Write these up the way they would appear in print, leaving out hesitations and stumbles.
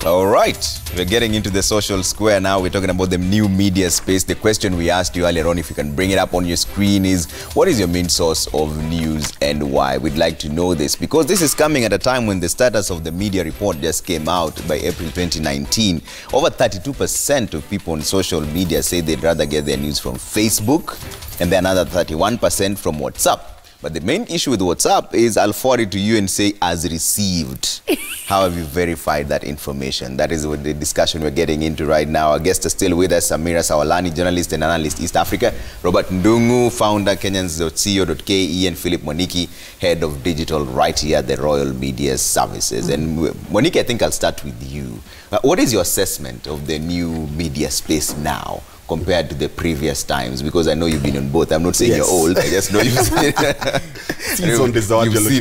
All right, we're getting into the social square now. We're talking about the new media space. The question we asked you earlier on, if you can bring it up on your screen, is what is your main source of news and why? We'd like to know this because this is coming at a time when the status of the media report just came out by April 2019. Over 32% of people on social media say they'd rather get their news from Facebook, and then another 31% from WhatsApp. But the main issue with WhatsApp is I'll forward it to you and say, as received. How have you verified that information? That is what the discussion we're getting into right now. Our guests are still with us. Samira Sawalani, journalist and analyst, East Africa. Robert Ndungu, founder, Kenyans.co.ke, and Philip Mwaniki, head of digital right here at the Royal Media Services. And Mwaniki, I think I'll start with you. What is your assessment of the new media space now compared to the previous times? Because I know you've been on both. I'm not saying you're old. I just know you've seen, you've seen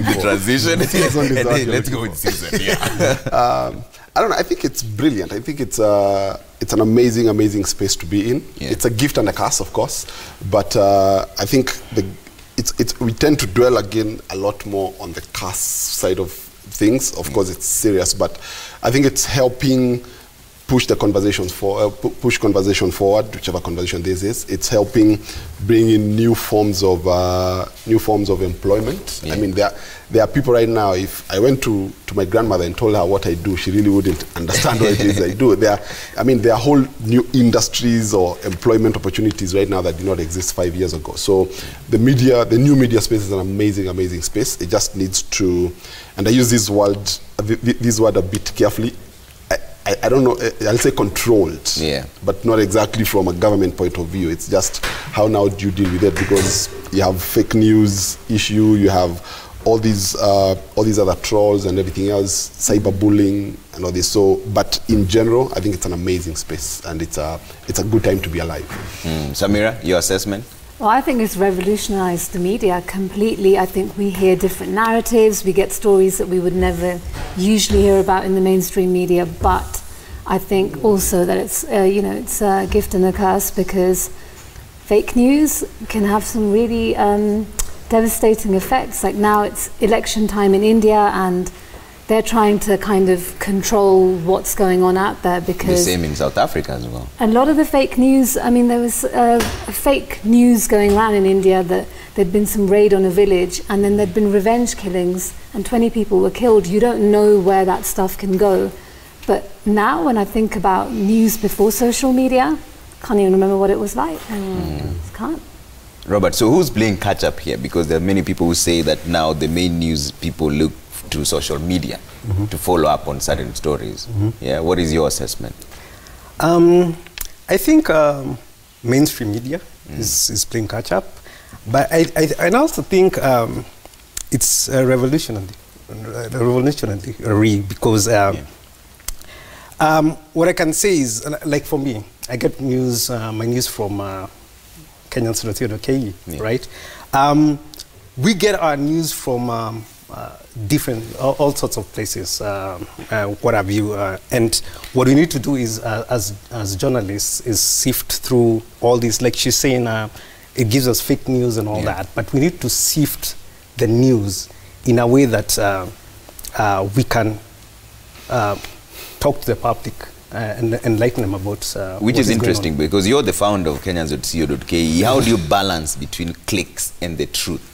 the transition. Let's go with season. Yeah. I don't know. I think it's brilliant. I think it's an amazing space to be in. Yeah. It's a gift and a curse, of course. But I think we tend to dwell again a lot more on the curse side of things. Of course, it's serious, but I think it's helping push the conversations push conversation forward, whichever conversation this is. It's helping bring in new forms of employment. Yeah. I mean, there are people right now. If I went to my grandmother and told her what I do, she really wouldn't understand what it is I do. There are whole new industries or employment opportunities right now that did not exist 5 years ago. So the new media space is an amazing space. It just needs to, and I use this word a bit carefully. I don't know, I'll say controlled, but not exactly from a government point of view. It's just how now do you deal with it, because you have fake news issue, you have all these other trolls and everything else, cyberbullying and all this. So, but in general, I think it's an amazing space, and it's a good time to be alive. Samira, your assessment? Well, I think it's revolutionized the media completely. I think we hear different narratives. We get stories that we would never usually hear about in the mainstream media. But I think also that it's, it's a gift and a curse, because fake news can have some really devastating effects. Like now it's election time in India, and they're trying to kind of control what's going on out there, because... The same in South Africa as well. A lot of the fake news, I mean, there was fake news going around in India that there'd been some raid on a village, and then there'd been revenge killings, and 20 people were killed. You don't know where that stuff can go. But now when I think about news before social media, I can't even remember what it was like. Can't. Robert, so who's playing catch up here? Because there are many people who say that now the main news people look to social media to follow up on certain stories. Yeah, what is your assessment? I think mainstream media is playing catch up, but I also think it's revolutionary, because what I can say is, like for me, I get news, my news from Kenyans.co.ke, right? We get our news from all sorts of places, what have you, and what we need to do is, as journalists, is sift through all these. Like she's saying, it gives us fake news and all that, but we need to sift the news in a way that we can talk to the public and enlighten them about which is interesting, because you're the founder of Kenyans.co.ke. How do you balance between clicks and the truth?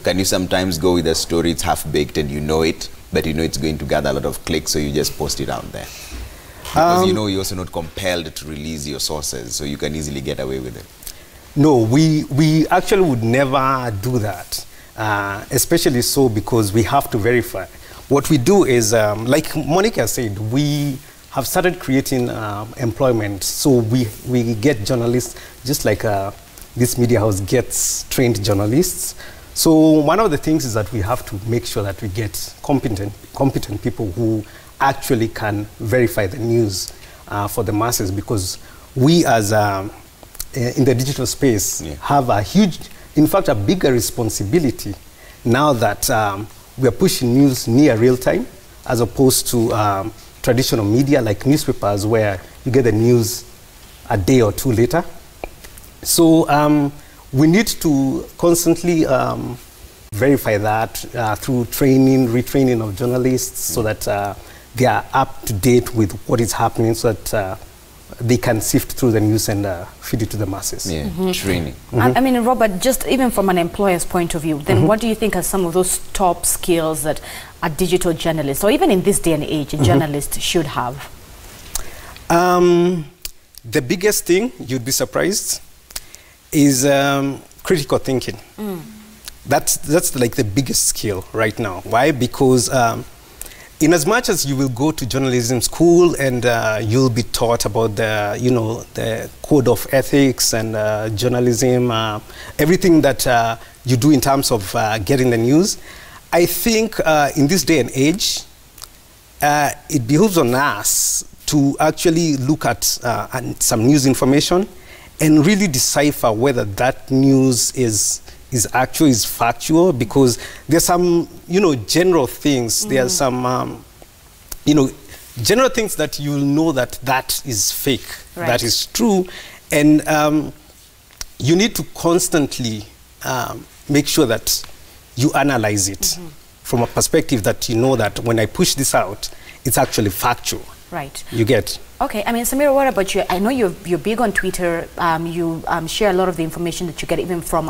Can you sometimes go with a story, it's half-baked and you know it, but you know it's going to gather a lot of clicks, so you just post it out there? Because you're also not compelled to release your sources, so you can easily get away with it. No, we actually would never do that, especially so because we have to verify. What we do is, like Monica said, we have started creating employment, so we get journalists, just like this media house gets trained journalists. So one of the things is that we have to make sure that we get competent people who actually can verify the news for the masses, because we as in the digital space have a huge, in fact a bigger responsibility now that we are pushing news near real time, as opposed to traditional media like newspapers, where you get the news a day or two later. So we need to constantly verify that through training, retraining of journalists, so that they are up to date with what is happening, so that they can sift through the news and feed it to the masses. Yeah, training. I mean, Robert, just even from an employer's point of view, then what do you think are some of those top skills that a digital journalist, or even in this day and age, a journalist should have? The biggest thing, you'd be surprised, is critical thinking. That's like the biggest skill right now. Why? Because in as much as you will go to journalism school and you'll be taught about the, the code of ethics and journalism, everything that you do in terms of getting the news, I think in this day and age, it behooves on us to actually look at some news information and really decipher whether that news is factual, because there's some, general things. There are some, general things that you'll know that is fake, that is true. And you need to constantly make sure that you analyze it from a perspective that you know that when I push this out, it's actually factual. Right. You get. Okay, I mean, Samira, what about you? I know you're big on Twitter. You share a lot of the information that you get, even from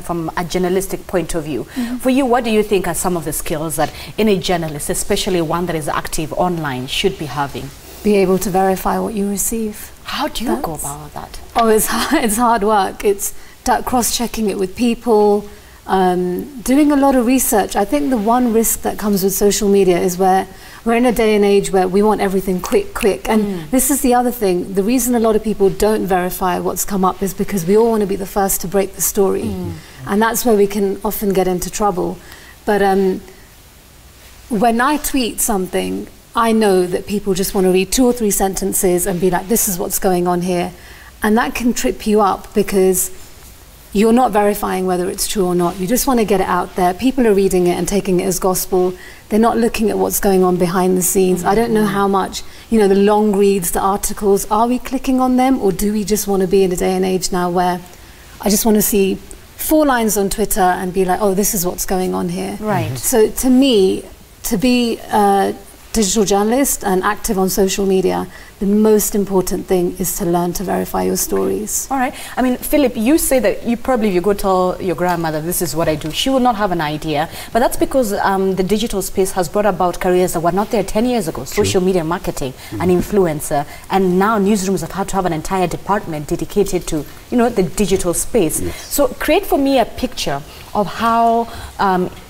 from a journalistic point of view. For you, what do you think are some of the skills that any journalist, especially one that is active online, should be having? Be able to verify what you receive. How do you go about that? Oh, it's hard work. It's cross-checking it with people, doing a lot of research. I think the one risk that comes with social media is where we're in a day and age where we want everything quick. And this is the other thing. The reason a lot of people don't verify what's come up is because we all want to be the first to break the story. And that's where we can often get into trouble. But when I tweet something, I know that people just want to read 2 or 3 sentences and be like, this is what's going on here. And that can trip you up because you're not verifying whether it's true or not. You just want to get it out there. People are reading it and taking it as gospel. They're not looking at what's going on behind the scenes. I don't know how much, the long reads, the articles, are we clicking on them, or do we just want to be in a day and age now where I just want to see 4 lines on Twitter and be like, oh, this is what's going on here. Right. So to me, to be a digital journalist and active on social media, the most important thing is to learn to verify your stories. All right. I mean, Philip, you say that you go tell your grandmother, this is what I do. She will not have an idea. But that's because the digital space has brought about careers that were not there 10 years ago. Social media marketing, an influencer. And now newsrooms have had to have an entire department dedicated to, the digital space. So create for me a picture of how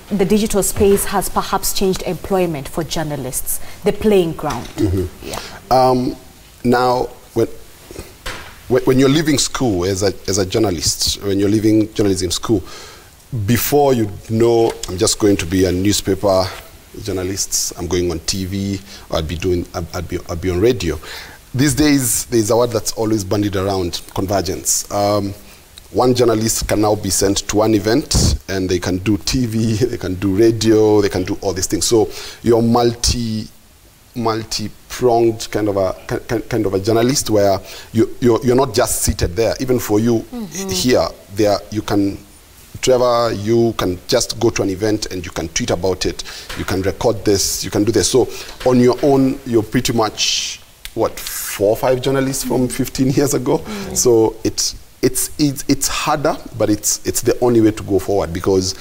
the digital space has perhaps changed employment for journalists, the playing ground. Now, when you're leaving school as a journalist, when you're leaving journalism school, before you know, I'm just going to be a newspaper journalist, I'm going on TV, or I'd be on radio. These days, there's a word that's always bandied around: convergence. One journalist can now be sent to one event, and they can do TV, they can do radio, they can do all these things. So you're multi-pronged kind of a journalist, where you're not just seated there. Even for you here, you can travel, you can just go to an event and you can tweet about it, you can record this, you can do this. So on your own, you're pretty much, 4 or 5 journalists from 15 years ago. So it's harder, but it's the only way to go forward, because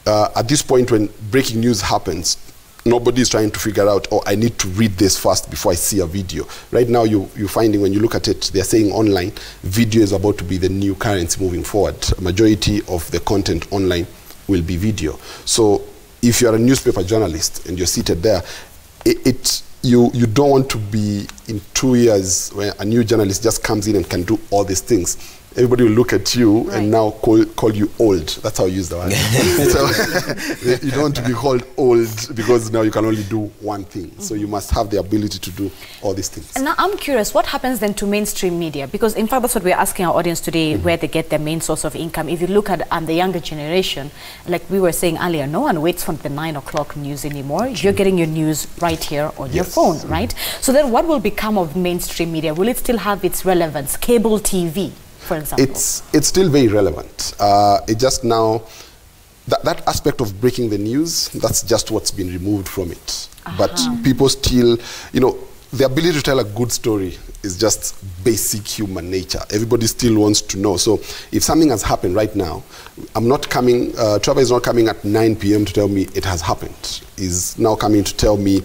at this point when breaking news happens, nobody's trying to figure out, oh, I need to read this first before I see a video. Right now, you're finding, when you look at it, they're saying online, video is about to be the new currency moving forward. A majority of the content online will be video. So if you're a newspaper journalist and you're seated there, you don't want to be in 2 years where a new journalist just comes in and can do all these things. Everybody will look at you and now call you old. That's how I use the word. So you don't want to be called old because now you can only do one thing. So you must have the ability to do all these things. And now I'm curious, what happens then to mainstream media? Because in fact, that's what we're asking our audience today, where they get their main source of income. If you look at the younger generation, like we were saying earlier, no one waits for the 9 o'clock news anymore. You're getting your news right here on your phone, right? So then what will become of mainstream media? Will it still have its relevance? Cable TV, for example? It's still very relevant. It just now, that aspect of breaking the news, that's just what's been removed from it. But people still, the ability to tell a good story is just basic human nature. Everybody still wants to know. So if something has happened right now, I'm not coming, Trevor is not coming at 9 p.m. to tell me it has happened. He's now coming to tell me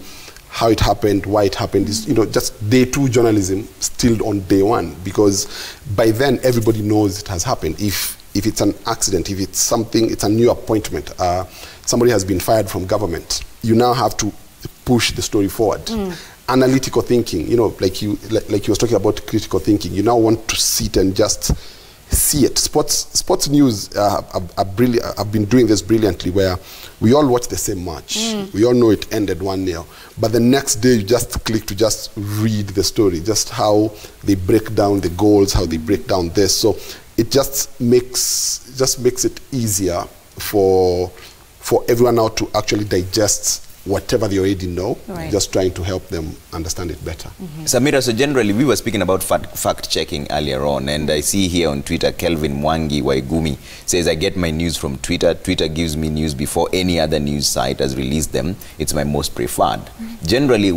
how it happened, why it happened. Is just day 2 journalism still on day 1, because by then everybody knows it has happened. If it's an accident, if it's something, it's a new appointment, somebody has been fired from government, you now have to push the story forward. Analytical thinking, like you was talking about critical thinking, you now want to sit and just see it. Sports news have been doing this brilliantly, where we all watch the same match. We all know it ended 1-0, but the next day you just click to just read the story, just how they break down the goals, how they break down this. So it just makes it easier for everyone now to actually digest whatever they already know, just trying to help them understand it better. Samira, so generally we were speaking about fact-checking earlier on, and I see here on Twitter, Kelvin Mwangi Waigumi says, I get my news from Twitter. Twitter gives me news before any other news site has released them. It's my most preferred. Generally,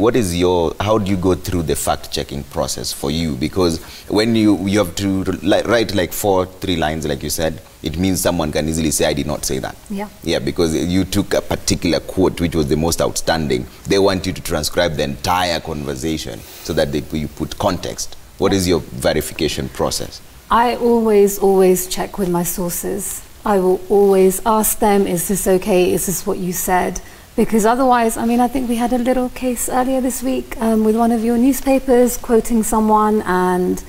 how do you go through the fact-checking process for you? Because when you have to write like 3 lines, like you said, it means someone can easily say, I did not say that. Yeah, because you took a particular quote, which was the most outstanding. They want you to transcribe the entire conversation so that you put context. What is your verification process? I always check with my sources. I will always ask them, is this okay? Is this what you said? Because otherwise, I think we had a little case earlier this week with one of your newspapers quoting someone, and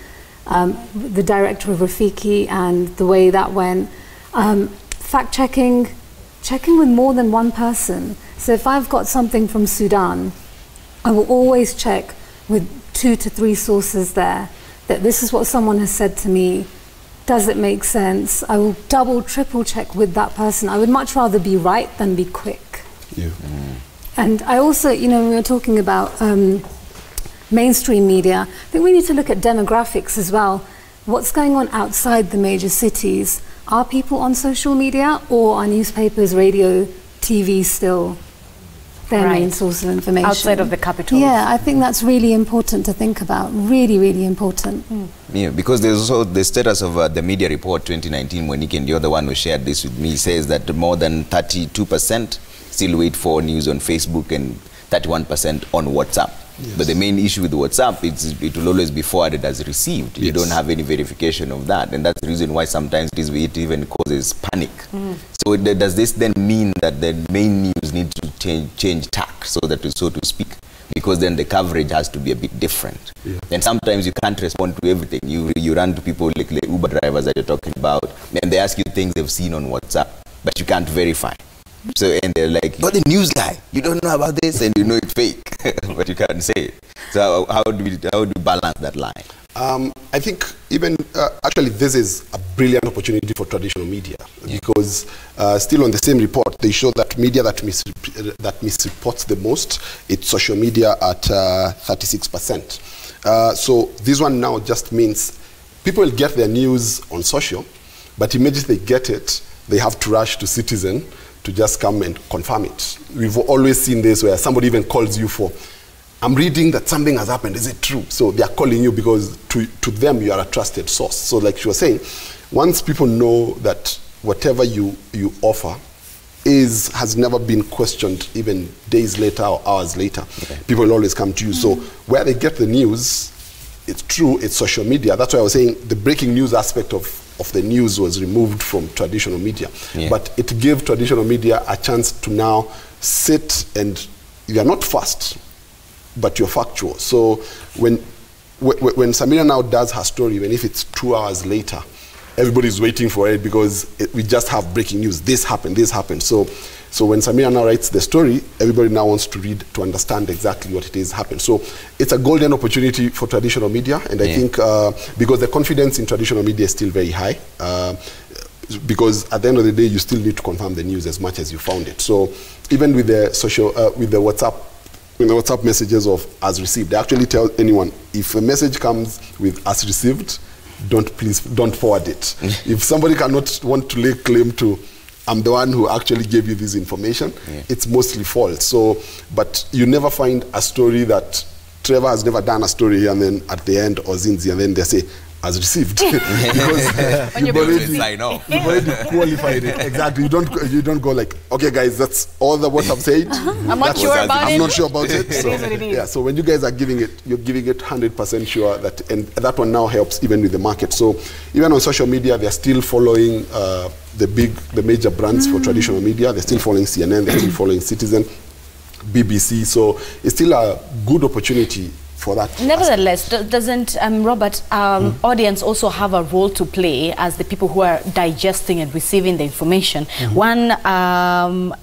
the director of Rafiki, and the way that went. Fact-checking, checking with more than one person. So if I've got something from Sudan, I will always check with 2 to 3 sources there, that this is what someone has said to me. Does it make sense? I will double, triple check with that person. I would much rather be right than be quick. And I also, when we were talking about mainstream media, I think we need to look at demographics as well. What's going on outside the major cities? Are people on social media, or are newspapers, radio, TV still their main source of information? Outside of the capital. Yeah, I think that's really important to think about. Really, really important. Yeah, because there's also the status of the media report 2019, Monique, and you're the one who shared this with me, says that more than 32% still wait for news on Facebook and 31% on WhatsApp. But the main issue with WhatsApp is it will always be forwarded as received. You don't have any verification of that, and that's the reason why sometimes it even causes panic. So does this then mean that the main news needs to change tack, so to speak? Because then the coverage has to be a bit different. And sometimes you can't respond to everything. You run to people like the Uber drivers that you're talking about, and they ask you things they've seen on WhatsApp, but you can't verify. So, and they're like, you're the news guy, you don't know about this, and you know it's fake, but you can't say it. So how do we balance that line? I think even, actually this is a brilliant opportunity for traditional media, because still on the same report, they show that media that misreports the most, it's social media at 36%. So this one now just means people will get their news on social, but immediately they get it, they have to rush to Citizen to just come and confirm it. We've always seen this where somebody even calls you for, I'm reading that something has happened, is it true? So they are calling you because to them you are a trusted source. So like she was saying, once people know that whatever you offer has never been questioned, even days later or hours later, people will always come to you. So where they get the news, it's true, it's social media. That's why I was saying the breaking news aspect of the news was removed from traditional media. But it gave traditional media a chance to now sit, and you are not fast, but you're factual. So when Samira now does her story, even if it's 2 hours later, everybody's waiting for it, because we just have breaking news. This happened, this happened. So when Samira now writes the story, everybody now wants to read to understand exactly what it is happened. So it's a golden opportunity for traditional media, and I think because the confidence in traditional media is still very high, because at the end of the day, you still need to confirm the news as much as you found it. So even with the WhatsApp messages of as received, they actually tell anyone, if a message comes with as received, don't forward it. If somebody want to lay claim to I'm the one who actually gave you this information. Yeah. It's mostly false. So, but you never find a story that Trevor has never done a story and then at the end, or Zinzi, and then they say, as received. Because On your you've already, BBC. Sign off. you've already qualified it. Exactly. You don't go like, okay guys, that's all what I've said. I'm not That's sure what about I'm it. not sure about it. It is what it is. Yeah, so when you guys are giving it, you're giving it 100% sure that, and that one now helps even with the market. So even on social media, they're still following the major brands for traditional media. They're still following CNN, they're still following Citizen, BBC. So it's still a good opportunity for that. Nevertheless, doesn't Robert, audience also have a role to play as the people who are digesting and receiving the information? One,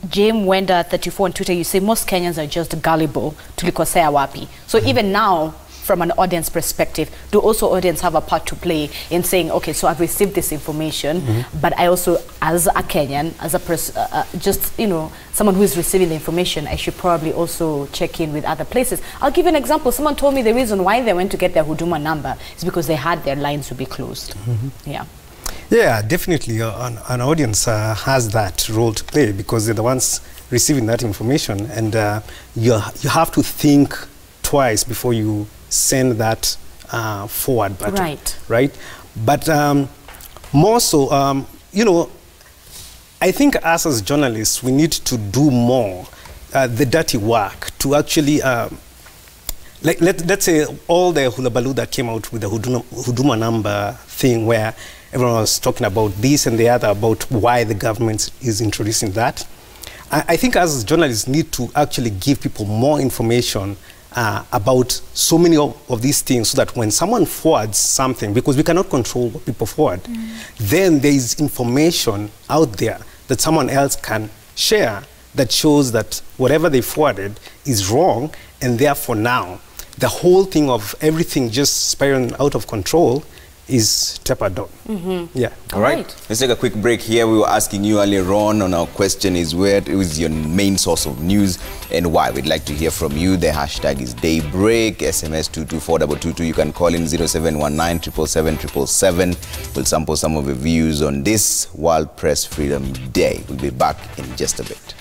James Wenda 34 on Twitter, you say most Kenyans are just gullible tulikosea wapi. So even now, from an audience perspective, do also audience have a part to play in saying, okay, so I've received this information, but I also, as a Kenyan, as a person, just, you know, someone who is receiving the information, I should probably also check in with other places. I'll give you an example. Someone told me the reason why they went to get their Huduma number is because they had their lines to be closed. Yeah. Yeah, definitely. An audience has that role to play because they're the ones receiving that information, and you have to think twice before you send that forward button. Right. But more so, you know, I think us as journalists, we need to do more the dirty work to actually, like let's say all the hulabaloo that came out with the Huduma number thing, where everyone was talking about this and the other, about why the government is introducing that. I think us as journalists need to actually give people more information about so many of these things, so that when someone forwards something, because we cannot control what people forward, then there is information out there that someone else can share that shows that whatever they forwarded is wrong, and therefore now the whole thing of everything just spiraling out of control is tapered down. Yeah. All right. Let's take a quick break here. We were asking you earlier on our question is, where is your main source of news and why? We'd like to hear from you. The hashtag is Daybreak. SMS 224222. You can call in 0719 777. We'll sample some of your views on this World Press Freedom Day. We'll be back in just a bit.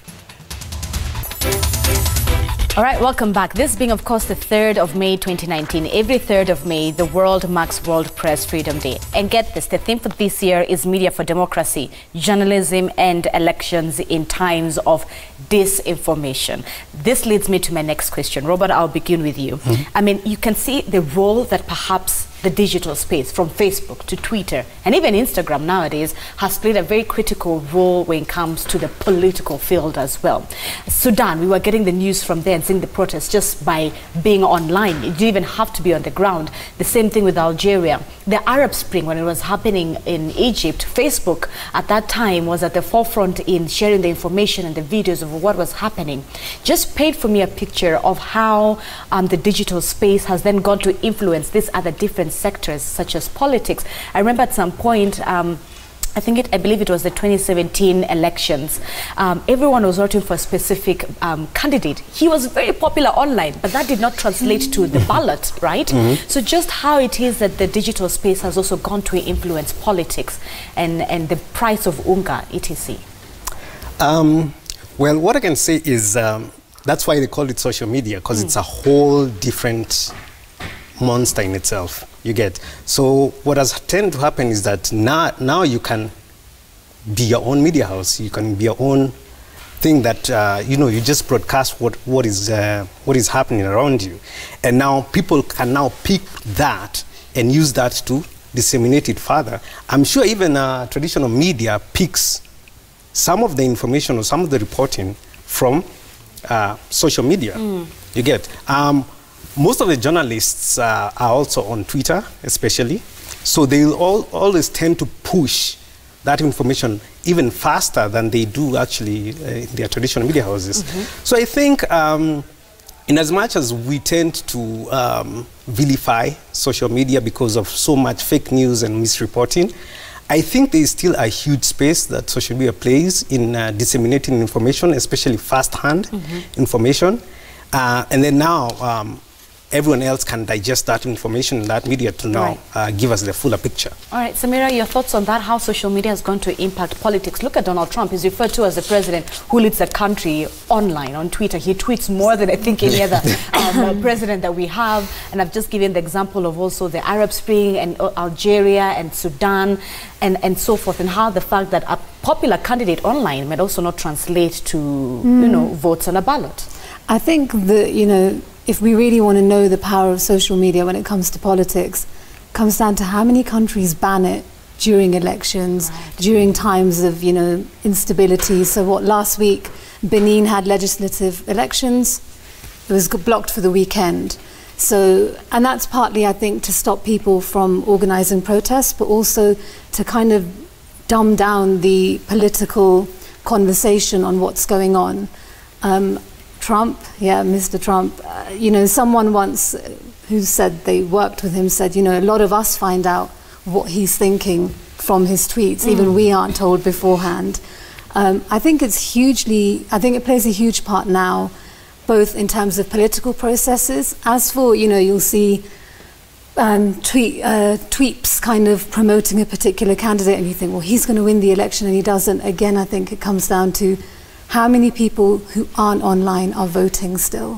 All right, welcome back. This being, of course, the 3rd of May 2019. Every 3rd of May, the world marks World Press Freedom Day. And get this, the theme for this year is Media for Democracy, Journalism and Elections in Times of Disinformation. This leads me to my next question. Robert, I'll begin with you. I mean, you can see the role that perhaps the digital space, from Facebook to Twitter and even Instagram nowadays, has played a very critical role when it comes to the political field as well. Sudan, we were getting the news from there and seeing the protests just by being online. You didn't even have to be on the ground. The same thing with Algeria. The Arab Spring, when it was happening in Egypt, Facebook at that time was at the forefront in sharing the information and the videos of what was happening. Just paint for me a picture of how the digital space has then gone to influence these other different sectors, such as politics. I remember at some point, I believe it was the 2017 elections. Everyone was voting for a specific candidate. He was very popular online, but that did not translate to the ballot, right? So just how it is that the digital space has also gone to influence politics and the price of unga, etc. Well, what I can say is that's why they call it social media, because it's a whole different monster in itself. You get. So what has tended to happen is that now you can be your own media house. You can be your own thing that you just broadcast what is happening around you, and now people can now pick that and use that to disseminate it further. I'm sure even traditional media picks some of the information or some of the reporting from social media. You get. Most of the journalists are also on Twitter, especially. So they always tend to push that information even faster than they do actually in their traditional media houses. So I think in as much as we tend to vilify social media because of so much fake news and misreporting, I think there is still a huge space that social media plays in disseminating information, especially first-hand information. And then now, everyone else can digest that information in that media to now give us the fuller picture. All right, Samira, your thoughts on that, how social media is going to impact politics? Look at Donald Trump. He's referred to as the president who leads the country online, on Twitter. He tweets more than I think any other president that we have. And I've just given the example of also the Arab Spring and Algeria and Sudan and so forth, and how the fact that a popular candidate online might also not translate to, you know, votes on a ballot. I think that, you know, if we really want to know the power of social media when it comes to politics, it comes down to how many countries ban it during elections, during times of, you know, instability. So what, last week, Benin had legislative elections. It was blocked for the weekend. So, and that's partly, I think, to stop people from organising protests, but also to kind of dumb down the political conversation on what's going on. Trump, yeah, Mr. Trump, you know, someone once who said they worked with him said, you know, a lot of us find out what he's thinking from his tweets, even we aren't told beforehand. I think it's hugely, I think it plays a huge part now, both in terms of political processes. As for, you know, you'll see tweets kind of promoting a particular candidate and you think, well, he's going to win the election and he doesn't. Again, I think it comes down to how many people who aren't online are voting still,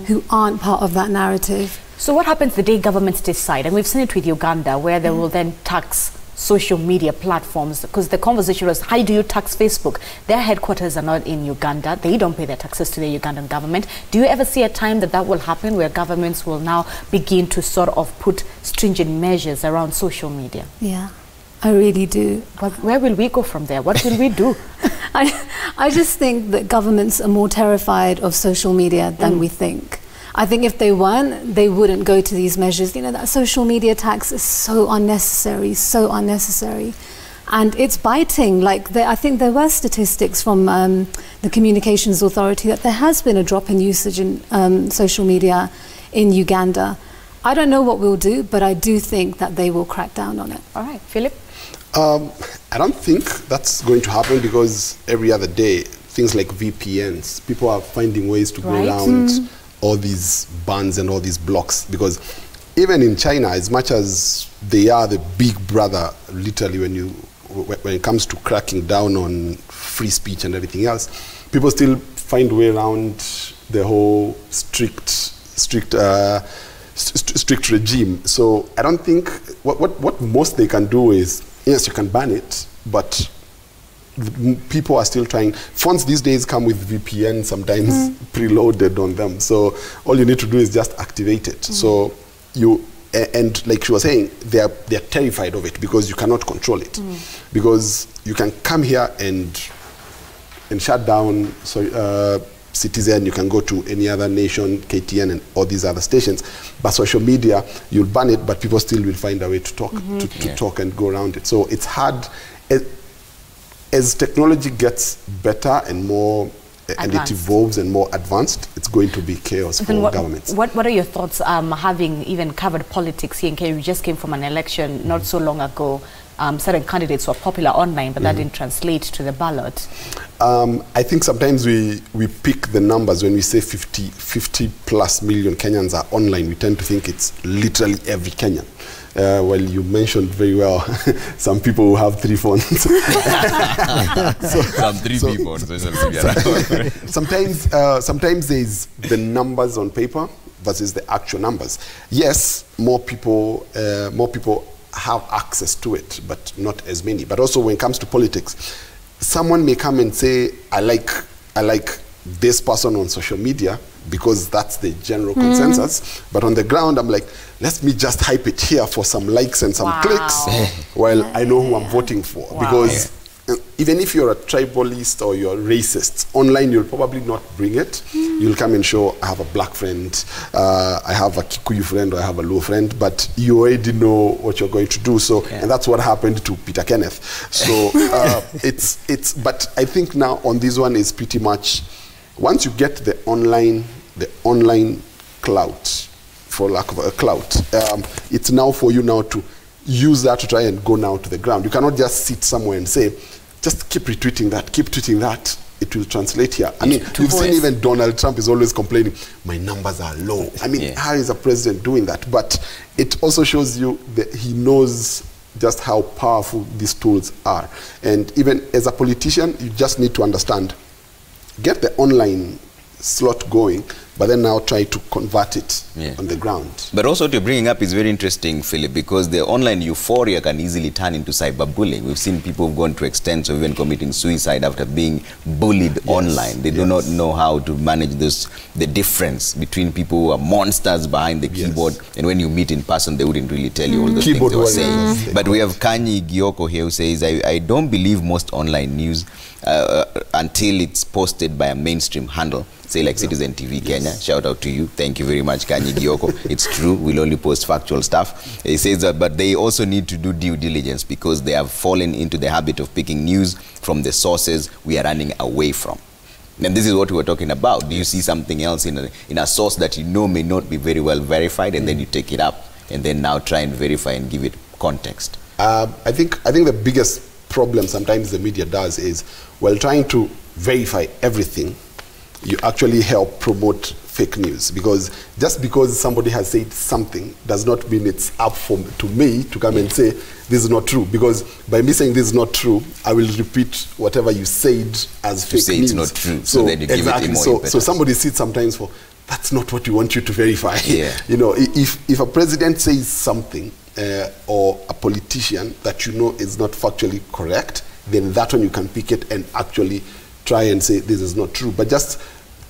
who aren't part of that narrative. So what happens the day governments decide, and we've seen it with Uganda, where they will then tax social media platforms, because the conversation was, how do you tax Facebook? Their headquarters are not in Uganda. They don't pay their taxes to the Ugandan government. Do you ever see a time that that will happen, where governments will now begin to sort of put stringent measures around social media? Yeah, I really do. But where will we go from there? What will we do? I just think that governments are more terrified of social media than we think. I think if they weren't, they wouldn't go to these measures. You know, that social media tax is so unnecessary, so unnecessary. And it's biting. Like, I think there were statistics from the Communications Authority that there has been a drop in usage in social media in Uganda. I don't know what we'll do, but I do think that they will crack down on it. All right, Philip? I don't think that's going to happen, because every other day, things like VPNs, people are finding ways to go around all these bans and all these blocks. Because even in China, as much as they are the big brother, literally, when it comes to cracking down on free speech and everything else, people still find a way around the whole strict regime. So I don't think what most they can do is, yes, you can ban it, but people are still trying. Phones these days come with VPN, sometimes preloaded on them. So all you need to do is just activate it. So and like she was saying, they're terrified of it, because you cannot control it. Because you can come here and shut down Citizen, you can go to any other nation, KTN and all these other stations. But social media, you'll ban it, but people still will find a way to talk, to talk and go around it. So it's hard. As technology gets better and more, and it evolves and more advanced, it's going to be chaos for governments. What are your thoughts, having even covered politics here in Kenya? We just came from an election not so long ago. Certain candidates were popular online, but that didn't translate to the ballot. I think sometimes we pick the numbers when we say 50 plus million Kenyans are online. We tend to think it's literally every Kenyan. Well, you mentioned very well some people who have 3 phones. People on social media. Sometimes there's the numbers on paper versus the actual numbers. Yes, more people have access to it, but not as many. But also when it comes to politics, someone may come and say, I like this person on social media, because that's the general consensus. But on the ground, I'm like, let me just hype it here for some likes and some clicks, while I know who I'm voting for. Because even if you're a tribalist or you're racist, online you'll probably not bring it. You'll come and show, I have a black friend, I have a Kikuyu friend, or I have a Luo friend, but you already know what you're going to do. So, and that's what happened to Peter Kenneth. So but I think now on this one is pretty much, once you get the online clout, for lack of a clout, it's now for you now to use that to try and go now to the ground. You cannot just sit somewhere and say, just keep retweeting that, keep tweeting that. it will translate here. I mean, you've seen even Donald Trump is always complaining, my numbers are low. I mean, how is a president doing that? But it also shows you that he knows just how powerful these tools are. And even as a politician, you just need to understand, get the online slot going, but then now try to convert it on the ground. But also what you're bringing up is very interesting, Philip, because the online euphoria can easily turn into cyberbullying. We've seen people who've gone to extents of even committing suicide after being bullied online. They do not know how to manage the difference between people who are monsters behind the keyboard, and when you meet in person, they wouldn't really tell you all the things they were saying. But we have Kanyi Gioko here who says, I don't believe most online news until it's posted by a mainstream handle, say like Citizen TV Kenya. Shout out to you. Thank you very much, Kanyi Gioko. It's true. We'll only post factual stuff. He says that, but they also need to do due diligence because they have fallen into the habit of picking news from the sources we are running away from. And this is what we were talking about. Do you see something else in a source that you know may not be very well verified, and then you take it up and then now try and verify and give it context? I think the biggest problem sometimes the media does is, while trying to verify everything, you actually help promote fake news, because just because somebody has said something does not mean it's up to me to come and say this is not true, because by me saying this is not true, I will repeat whatever you said as fake news. It's not true, so then you give it more impetus. So somebody sits sometimes for, that's not what we want you to verify. You know, if a president says something or a politician that you know is not factually correct, then that one you can pick it and actually try and say this is not true. But just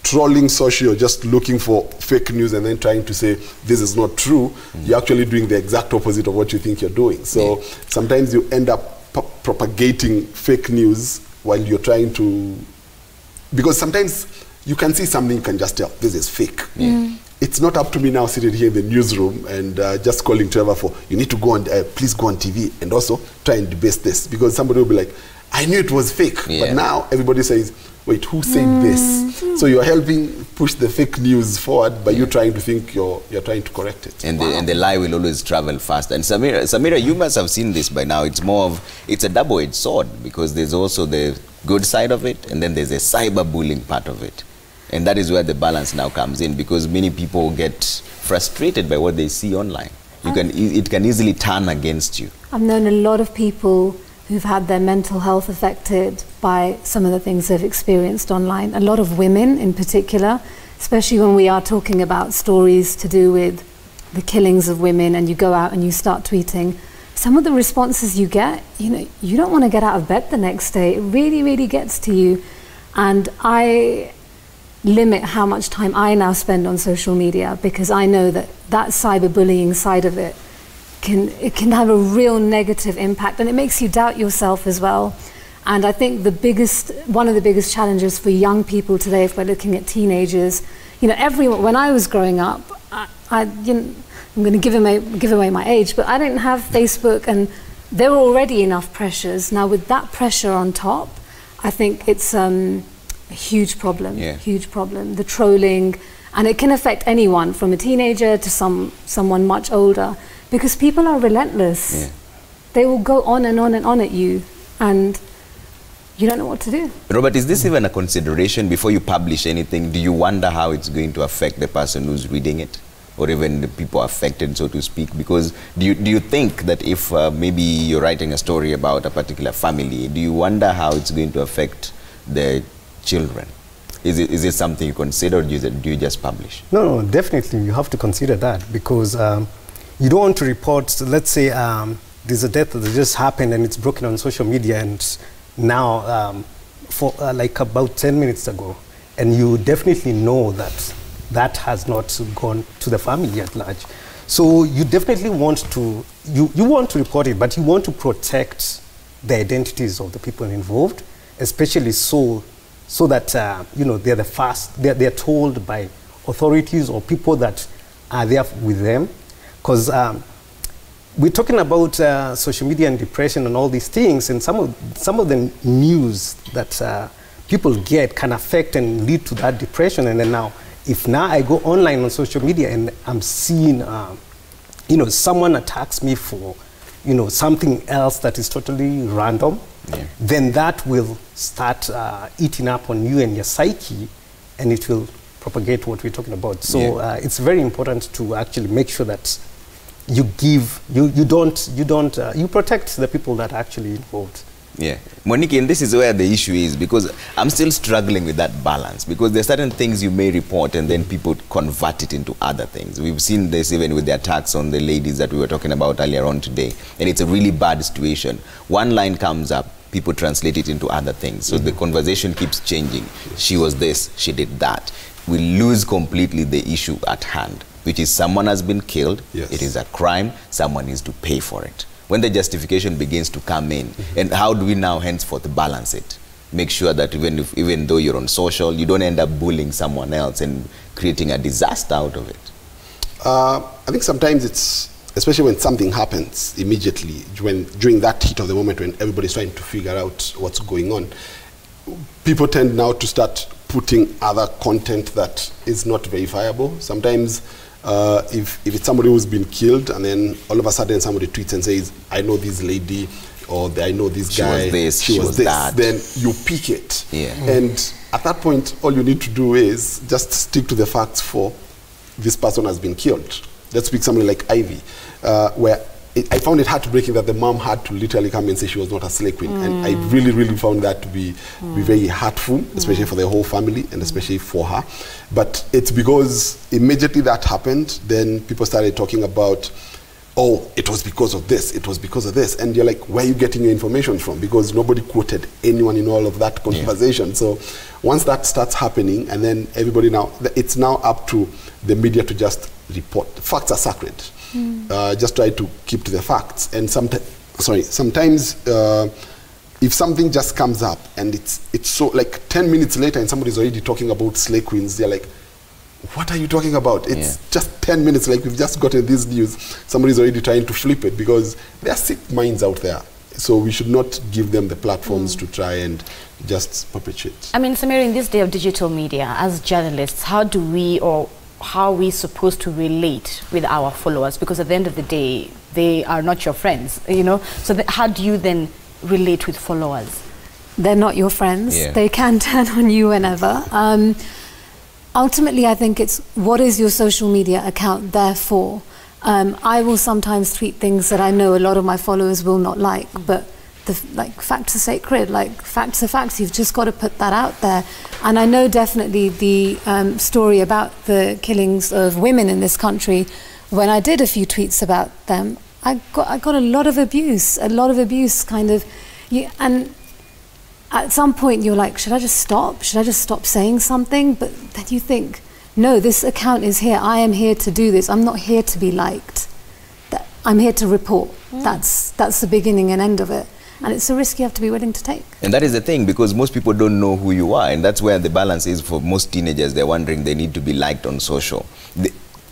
trolling social, just looking for fake news and then trying to say this is not true, you're actually doing the exact opposite of what you think you're doing. So sometimes you end up propagating fake news while you're trying to, because sometimes you can see something, you can just tell this is fake. It's not up to me now sitting here in the newsroom and just calling Trevor for, you need to go on, please go on TV and also try and debate this, because somebody will be like, I knew it was fake, but now everybody says, wait, who said this? So you're helping push the fake news forward by you trying to think you're trying to correct it. And, and the lie will always travel fast. And Samira, you must have seen this by now. It's more of, it's a double-edged sword, because there's also the good side of it, and then there's a cyberbullying part of it. And that is where the balance now comes in, because many people get frustrated by what they see online. It can easily turn against you. I've known a lot of people who've had their mental health affected by some of the things they've experienced online. A lot of women in particular, especially when we are talking about stories to do with the killings of women, and you go out and you start tweeting, some of the responses you get, you know, you don't want to get out of bed the next day. It really, really gets to you. And I limit how much time I now spend on social media, because I know that that cyberbullying side of it can have a real negative impact, and it makes you doubt yourself as well. And I think one of the biggest challenges for young people today, if we're looking at teenagers, you know, when I was growing up, I'm going to give away my age, but I didn't have Facebook, and there were already enough pressures. Now with that pressure on top, I think it's a huge problem, huge problem. The trolling, and it can affect anyone from a teenager to someone much older, because people are relentless. They will go on and on and on at you, and you don't know what to do. Robert, is this even a consideration before you publish anything? Do you wonder how it's going to affect the person who's reading it, or even the people affected, so to speak? Because do you think that if maybe you're writing a story about a particular family, do you wonder how it's going to affect the children? Is it something you consider, or do you just publish? No, definitely you have to consider that, because you don't want to report, let's say there's a death that just happened and it's broken on social media, and now for like about 10 minutes ago, and you definitely know that that has not gone to the family at large. So you definitely want to, you want to report it, but you want to protect the identities of the people involved, especially so that you know, they're told by authorities or people that are there with them. Because we're talking about social media and depression and all these things, and some of the news that people get can affect and lead to that depression. And then now, if now I go online on social media and I'm seeing, you know, someone attacks me for, you know, something else that is totally random, then that will start eating up on you and your psyche, and it will propagate what we're talking about. So it's very important to actually make sure that you give, you protect the people that are actually involved. Yeah, Monique, and this is where the issue is, because I'm still struggling with that balance, because there are certain things you may report and then people convert it into other things. We've seen this even with the attacks on the ladies that we were talking about earlier on today, and it's a really bad situation. One line comes up, people translate it into other things, so the conversation keeps changing. She was this, she did that. We lose completely the issue at hand, which is someone has been killed, it is a crime, someone needs to pay for it. When the justification begins to come in, and how do we now henceforth balance it? Make sure that even though you're on social, you don't end up bullying someone else and creating a disaster out of it. I think sometimes it's, especially when something happens immediately, during that heat of the moment when everybody's trying to figure out what's going on, people tend now to start putting other content that is not verifiable. Sometimes if it's somebody who's been killed and then all of a sudden somebody tweets and says, I know this lady, or I know this guy, she was this, that, then you pick it. And at that point, all you need to do is just stick to the facts for this person has been killed. Let's pick somebody like Ivy, where I found it heartbreaking that the mom had to literally come and say she was not a slay queen. And I really, really found that to be very hurtful, especially for the whole family and especially for her. But it's because immediately that happened, then people started talking about, oh, it was because of this, it was because of this. And you're like, where are you getting your information from? Because nobody quoted anyone in all of that conversation. So once that starts happening, and then everybody now, it's now up to the media to just report. Facts are sacred. Just try to keep to the facts. And sometimes if something just comes up and it's so like 10 minutes later and somebody's already talking about slay queens, they're like, what are you talking about? It's just 10 minutes, like we've just gotten this news. Somebody's already trying to flip it, because there are sick minds out there. So we should not give them the platforms to try and just perpetuate. I mean, Samira, in this day of digital media, as journalists, how do we, or how are we supposed to relate with our followers? Because at the end of the day, they are not your friends, you know? So how do you then relate with followers? They're not your friends. They can turn on you whenever. Ultimately, I think it's, what is your social media account there for? I will sometimes tweet things that I know a lot of my followers will not like, but facts are sacred, like facts are facts. You've just got to put that out there. And I know definitely the story about the killings of women in this country, when I did a few tweets about them, I got a lot of abuse kind of, and at some point you're like, should I just stop? Should I just stop saying something? But then you think, no, this account is here. I am here to do this. I'm not here to be liked. I'm here to report. That's the beginning and end of it. And it's a risk you have to be willing to take. And that is the thing, because most people don't know who you are. And that's where the balance is for most teenagers. They're wondering they need to be liked on social.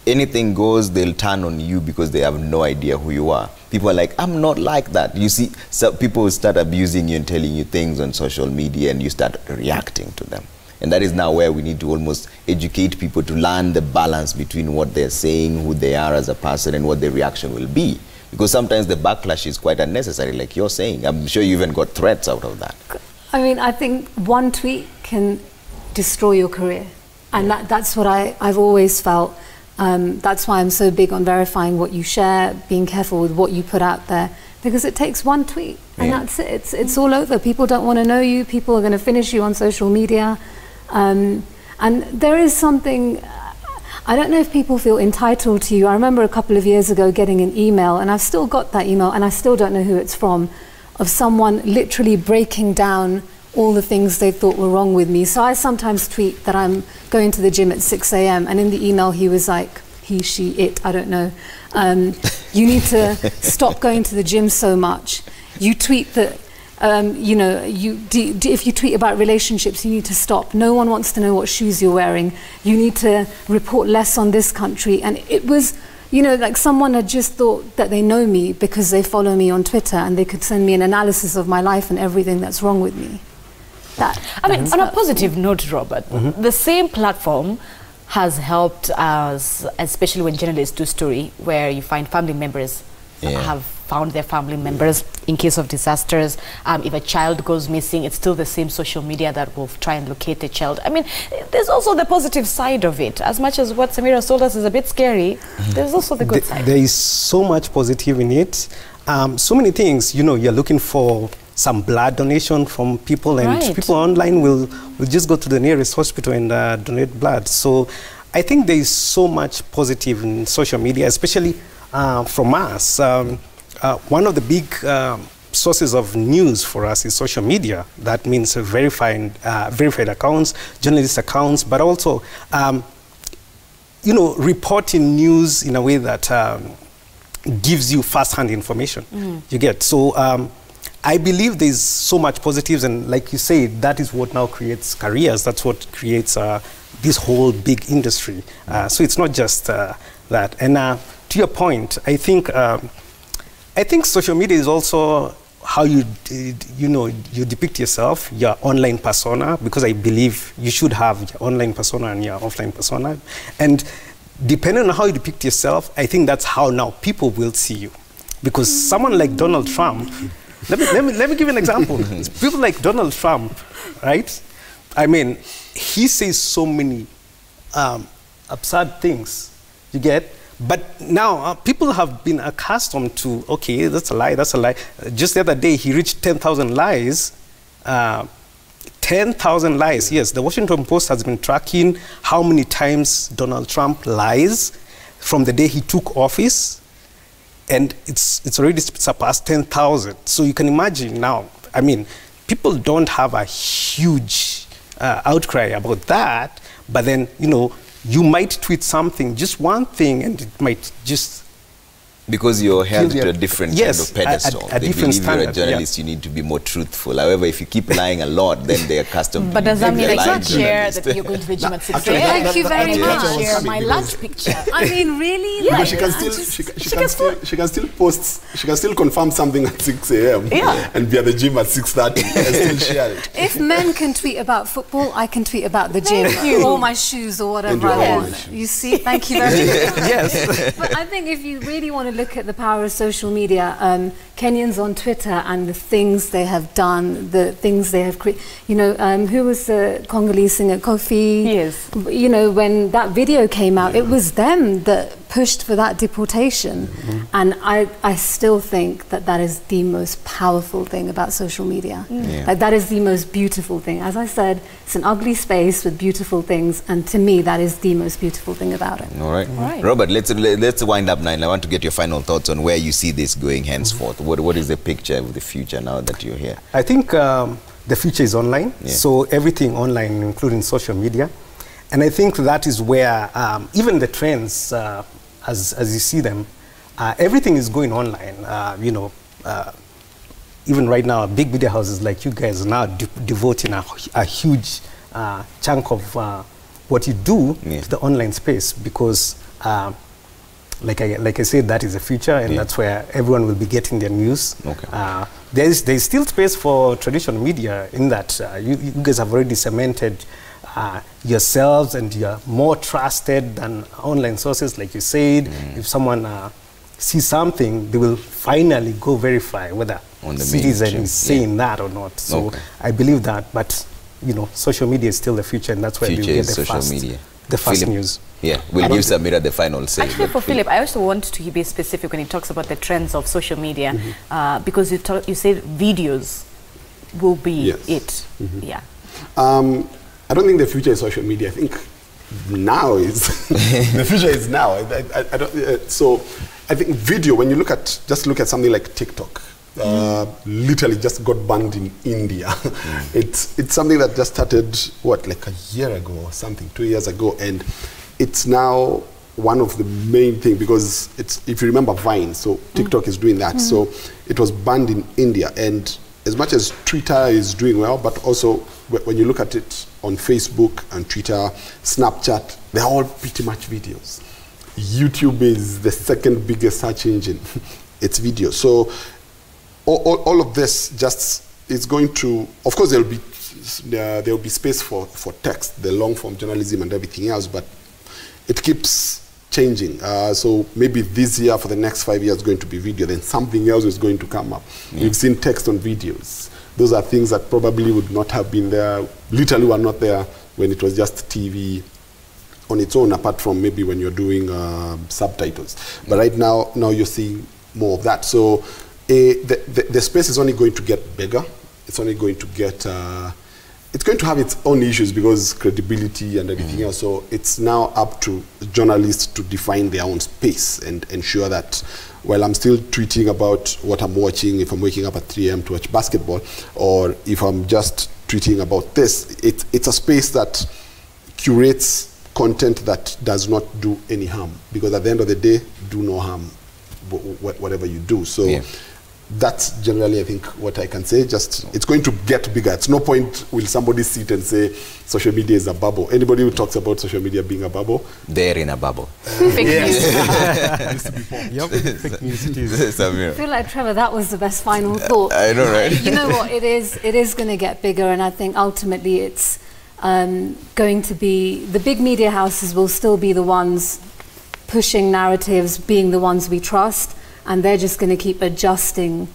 Anything goes, they'll turn on you because they have no idea who you are. People are like, I'm not like that. You see, so people start abusing you and telling you things on social media, and you start reacting to them. And that is now where we need to almost educate people to learn the balance between what they're saying, who they are as a person, and what their reaction will be. Because sometimes the backlash is quite unnecessary, like you're saying. I'm sure you even got threats out of that. I mean, I think one tweet can destroy your career. And that's what I've always felt. That's why I'm so big on verifying what you share, being careful with what you put out there, because it takes one tweet and that's it. It's all over. People don't want to know you. People are going to finish you on social media. And there is something, I don't know if people feel entitled to you. I remember a couple of years ago getting an email, and I've still got that email, and I still don't know who it's from, of someone literally breaking down all the things they thought were wrong with me. So I sometimes tweet that I'm going to the gym at 6 a.m. and in the email he was like, he, she, it, I don't know. You need to stop going to the gym so much. You tweet that, you know, if you tweet about relationships, you need to stop. No one wants to know what shoes you're wearing. You need to report less on this country. And it was, you know, like someone had just thought that they know me because they follow me on Twitter and they could send me an analysis of my life and everything that's wrong with me. I mean, on a positive note, Robert, the same platform has helped us, especially when journalists do story, where you find family members have found their family members in case of disasters. If a child goes missing, it's still the same social media that will try and locate the child. I mean, there's also the positive side of it. As much as what Samira told us is a bit scary, there's also the good side. There is so much positive in it. So many things, you know, you're looking for some blood donation from people, and people online will just go to the nearest hospital and donate blood. So I think there is so much positive in social media, especially from us. One of the big sources of news for us is social media. That means verified accounts, journalist accounts, but also, you know, reporting news in a way that gives you first-hand information. You get so. I believe there's so much positives, and like you say, that is what now creates careers. That's what creates this whole big industry. So it's not just that. And to your point, I think social media is also how you depict yourself, your online persona, because I believe you should have your online persona and your offline persona. And depending on how you depict yourself, I think that's how now people will see you. Because someone like Donald Trump, let me give you an example. People like Donald Trump, right? I mean, he says so many absurd things, you get? But now people have been accustomed to, okay, that's a lie, that's a lie. Just the other day, he reached 10,000 lies. 10,000 lies, yes. The Washington Post has been tracking how many times Donald Trump lies from the day he took office. And it's already surpassed 10,000. So you can imagine now, I mean, people don't have a huge outcry about that, but then, you know, you might tweet something, just one thing, and it might just... Because you're held to a different kind of pedestal. A different standard. You're a journalist, you need to be more truthful. However, if you keep lying a lot, then they're accustomed to But does that mean I can't share journalist. that you're going to the gym at 6 Actually, a.m.? thank you very much. Share my lunch picture. I mean, really? Because she can still post, she can still confirm something at 6 a.m. and be at the gym at 6:30 and still share it. If men can tweet about football, I can tweet about the gym or my shoes or whatever I want. You see, thank you very much. Yes. But I think if you really want to look at the power of social media, Kenyans on Twitter and the things they have done, the things they have created. You know, who was the Congolese singer, Kofi? Yes. You know, when that video came out, it was them that pushed for that deportation. And I still think that that is the most powerful thing about social media. Like, that is the most beautiful thing. As I said, it's an ugly space with beautiful things, and to me, that is the most beautiful thing about it. All right. Robert, let's wind up now. I want to get your final thoughts on where you see this going henceforth. What is the picture of the future now that you're here? I think the future is online, so everything online, including social media. And I think that is where even the trends, as you see them, everything is going online. You know, even right now, big media houses like you guys are now devoting a huge chunk of what you do to the online space, because like I said, that is the future, and that's where everyone will be getting their news. There's still space for traditional media in that you guys have already cemented yourselves, and you're more trusted than online sources, like you said. If someone sees something, they will finally go verify whether Citizen is saying that or not. So I believe that, but you know, social media is still the future, and that's where we get the fast news. Yeah, we'll give Samira the final say. Actually, for Philip, I also want to be specific when he talks about the trends of social media, because you said videos will be it. Yeah. I don't think the future is social media. I think now is the future is now. I don't, so I think video, when you look at something like TikTok, literally just got banned in India. It's something that just started like a year ago or something, 2 years ago, and it's now one of the main things, because it's, if you remember Vine, so TikTok is doing that. So it was banned in India, and as much as Twitter is doing well, but also when you look at it on Facebook and Twitter, Snapchat, they're all pretty much videos. YouTube is the second biggest search engine. It's video. So all of this just is going to, of course, there will be space for text, the long form journalism and everything else, but it keeps changing. So maybe this year, for the next 5 years, going to be video, then something else is going to come up. We've seen text on videos. Those are things that probably would not have been there, literally were not there when it was just TV on its own, apart from maybe when you're doing subtitles. But right now you're seeing more of that. So the space is only going to get bigger. It's only going to get, it's going to have its own issues because credibility and everything else. So it's now up to journalists to define their own space and ensure that while I'm still tweeting about what I'm watching, if I'm waking up at 3 a.m. to watch basketball, or if I'm just tweeting about this, it's a space that curates content that does not do any harm, because at the end of the day, do no harm whatever you do. So that's generally, I think, what I can say. Just, it's going to get bigger. At no point will somebody sit and say social media is a bubble. Anybody who talks about social media being a bubble, they're in a bubble. Fake news. Yep, fake news it is. I feel like, Trevor, that was the best final thought. I know, right? You know what? It is going to get bigger, and I think ultimately it's going to be, the big media houses will still be the ones pushing narratives, being the ones we trust, and they're just going to keep adjusting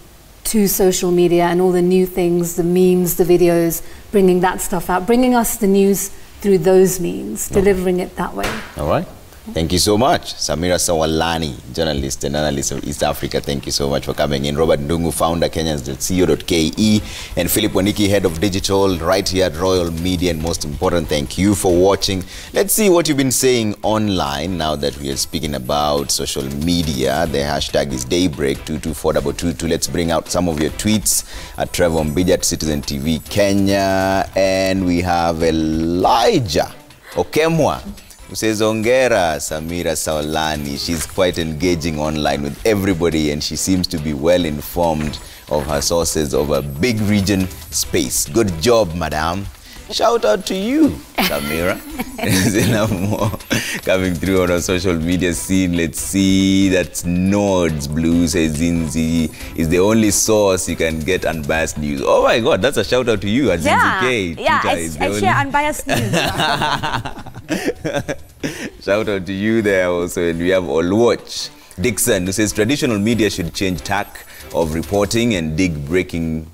to social media and all the new things, the memes, the videos, bringing that stuff out, bringing us the news through those means, delivering it that way. All right. Thank you so much. Samira Sawalani, journalist and analyst of East Africa. Thank you so much for coming in. Robert Ndungu, founder, Kenyans.co.ke, and Philip Waniki, head of digital, right here at Royal Media. And most important, thank you for watching. Let's see what you've been saying online now that we are speaking about social media. The hashtag is Daybreak22422. Let's bring out some of your tweets at Trevor Mbija at Citizen TV Kenya. And we have Elijah Okemwa, who says, Ongera Samira Sawalani. She's quite engaging online with everybody, and she seems to be well informed of her sources of a big region space. Good job, madam. Shout out to you, Samira. There's enough more coming through on our social media scene. Let's see. That's Nods Blue says Zinzi is the only source you can get unbiased news. Oh my God, that's a shout out to you at Zinzi K. Yeah, I share unbiased news. Shout out to you there also. And we have Allwatch Dixon, who says traditional media should change tack of reporting and dig breaking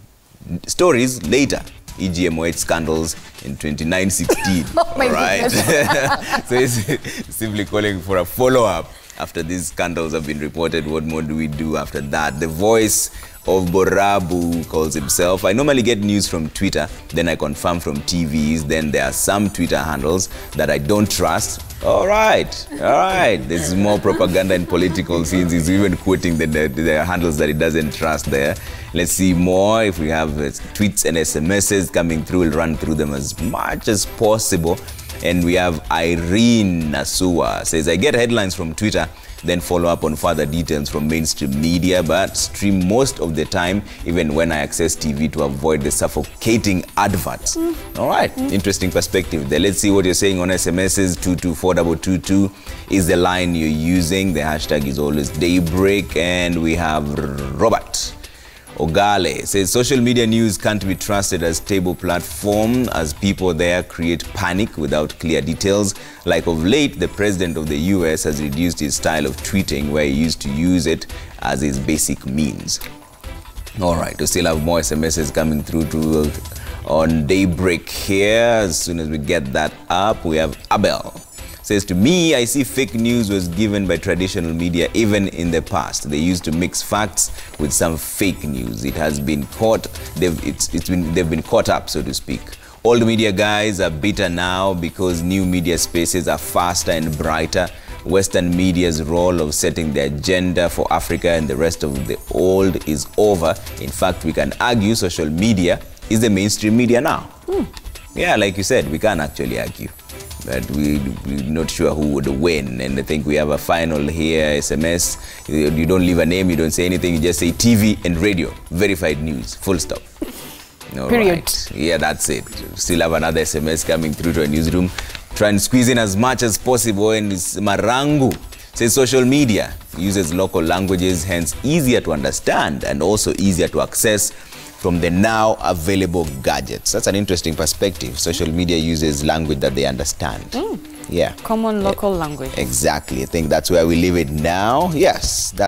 stories later, e.g. MOH scandals in 2916. Oh my right? So he's simply calling for a follow-up after these scandals have been reported. What more do we do after that? The voice of Borabu calls himself. I normally get news from Twitter, then I confirm from TVs, then there are some Twitter handles that I don't trust. All right. There's more propaganda and political scenes. He's even quoting the handles that he doesn't trust there. Let's see more. If we have tweets and SMSs coming through, we'll run through them as much as possible. And we have Irene Nasua, says, I get headlines from Twitter, then follow up on further details from mainstream media, but stream most of the time, even when I access TV, to avoid the suffocating adverts. All right, interesting perspective there. Let's see what you're saying on SMSs. 224222 is the line you're using. The hashtag is always Daybreak. And we have Robert Ogale says social media news can't be trusted as stable platform, as people there create panic without clear details. Like of late, the president of the US has reduced his style of tweeting, where he used to use it as his basic means. All right, we still have more SMSs coming through on Daybreak here. As soon as we get that up, we have Abel. Says, to me, I see fake news was given by traditional media even in the past. They used to mix facts with some fake news. It has been caught, they've been caught up, so to speak. Old media guys are bitter now because new media spaces are faster and brighter. Western media's role of setting the agenda for Africa and the rest of the old is over. In fact, we can argue social media is the mainstream media now. Yeah, like you said, we can't actually argue. But we're not sure who would win. And I think we have a final here, SMS. You don't leave a name, you don't say anything, you just say TV and radio. Verified news, full stop. All Period. Right. Yeah, that's it. Still have another SMS coming through to a newsroom. Try and squeeze in as much as possible. And it's Marangu. Says social media uses local languages, hence easier to understand and also easier to access from the now available gadgets. That's an interesting perspective. Social media uses language that they understand. Yeah. Common local language. Exactly. I think that's where we leave it now. Yes.